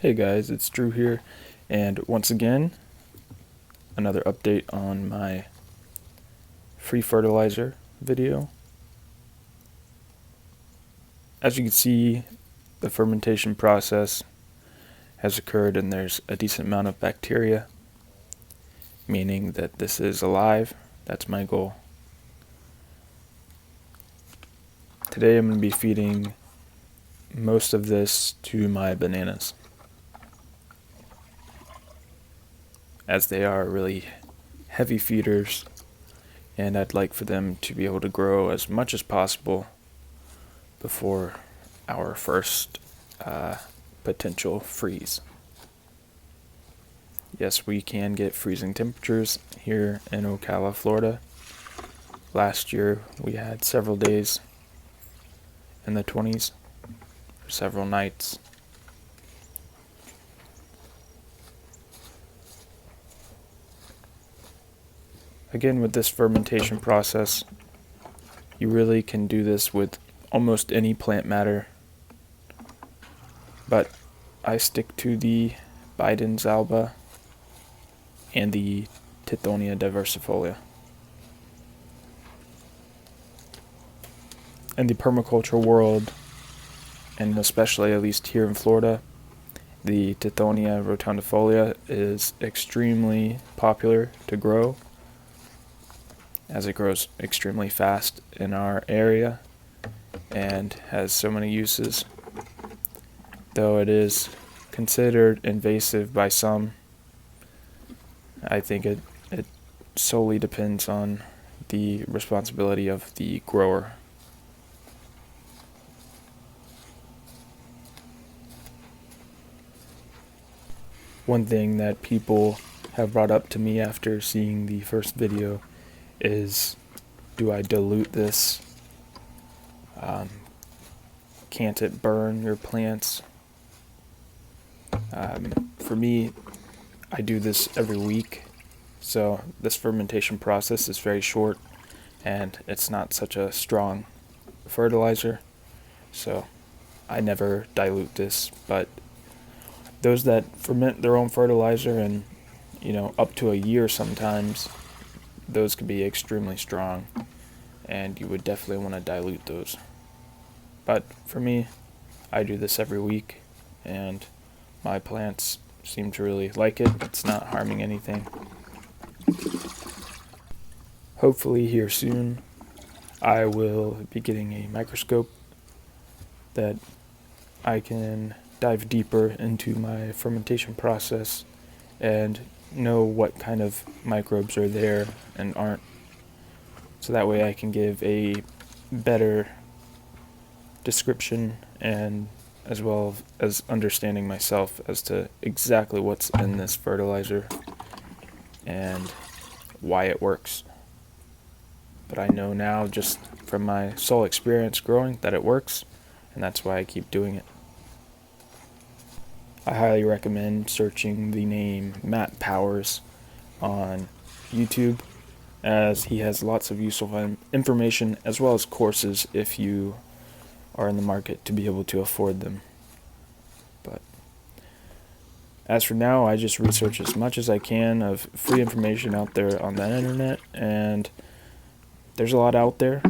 Hey guys, it's Drew here, and once again, another update on my free fertilizer video. As you can see, the fermentation process has occurred and there's a decent amount of bacteria, meaning that this is alive. That's my goal. Today I'm going to be feeding most of this to my bananas, as they are really heavy feeders, and I'd like for them to be able to grow as much as possible before our first potential freeze. Yes, we can get freezing temperatures here in Ocala, Florida. Last year we had several days in the 20s for several nights. Again, with this fermentation process, you really can do this with almost any plant matter, but I stick to the Biden's alba and the Tithonia diversifolia. In the permaculture world, and especially at least here in Florida, the Tithonia rotundifolia is extremely popular to grow, as it grows extremely fast in our area and has so many uses. Though it is considered invasive by some, I think it solely depends on the responsibility of the grower. One thing that people have brought up to me after seeing the first video is, do I dilute this? Can't it burn your plants? For me, I do this every week, so this fermentation process is very short and it's not such a strong fertilizer, so I never dilute this. But those that ferment their own fertilizer and up to a year sometimes, those can be extremely strong, and you would definitely want to dilute those. But for me, I do this every week, and my plants seem to really like it. It's not harming anything. Hopefully here soon, I will be getting a microscope that I can dive deeper into my fermentation process and know what kind of microbes are there and aren't, so that way I can give a better description, and as well as understanding myself as to exactly what's in this fertilizer and why it works. But I know now, just from my sole experience growing, that it works, and that's why I keep doing it. I highly recommend searching the name Matt Powers on YouTube, as he has lots of useful information as well as courses if you are in the market to be able to afford them. But as for now, I just research as much as I can of free information out there on the internet, and there's a lot out there,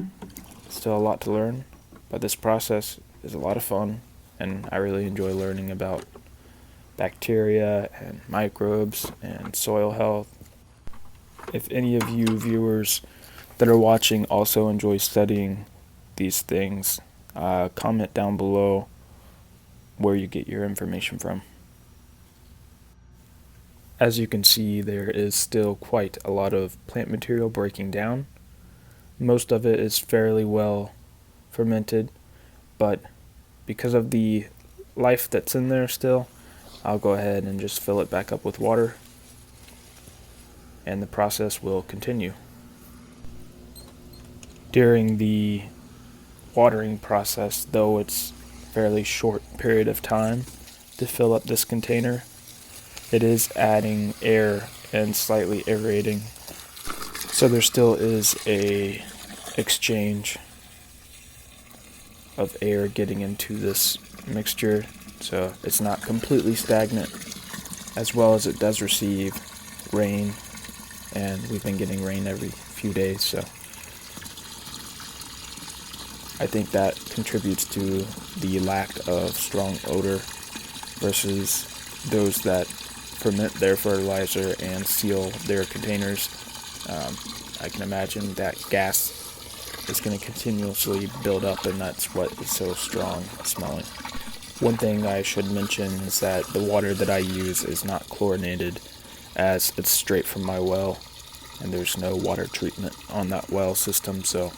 still a lot to learn, but this process is a lot of fun, and I really enjoy learning about bacteria and microbes and soil health. If any of you viewers that are watching also enjoy studying these things, comment down below where you get your information from. As you can see, there is still quite a lot of plant material breaking down. Most of it is fairly well fermented, but because of the life that's in there still, I'll go ahead and just fill it back up with water, and the process will continue. During the watering process, though it's a fairly short period of time to fill up this container, it is adding air and slightly aerating. So there still is a exchange of air getting into this mixture so it's not completely stagnant, as well as it does receive rain, and we've been getting rain every few days, so I think that contributes to the lack of strong odor versus those that ferment their fertilizer and seal their containers. I can imagine that gas is going to continuously build up, and that's what is so strong smelling. One thing I should mention is that the water that I use is not chlorinated, as it's straight from my well, and there's no water treatment on that well system, so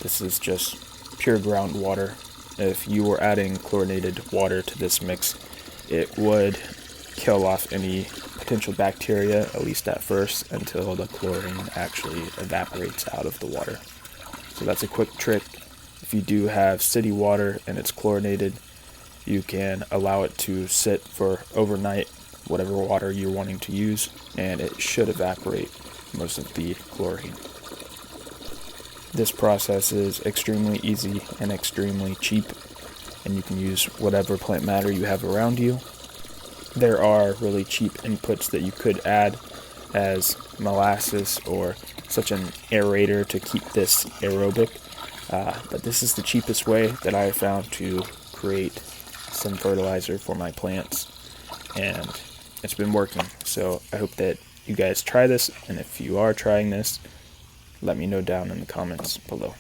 this is just pure groundwater. If you were adding chlorinated water to this mix, it would kill off any potential bacteria, at least at first, until the chlorine actually evaporates out of the water. So that's a quick trick. If you do have city water and it's chlorinated, you can allow it to sit for overnight, whatever water you're wanting to use, and it should evaporate most of the chlorine. This process is extremely easy and extremely cheap, and you can use whatever plant matter you have around you. There are really cheap inputs that you could add, as molasses or such an aerator to keep this aerobic, but this is the cheapest way that I have found to create some fertilizer for my plants, and it's been working. So I hope that you guys try this, and if you are trying this, let me know down in the comments below.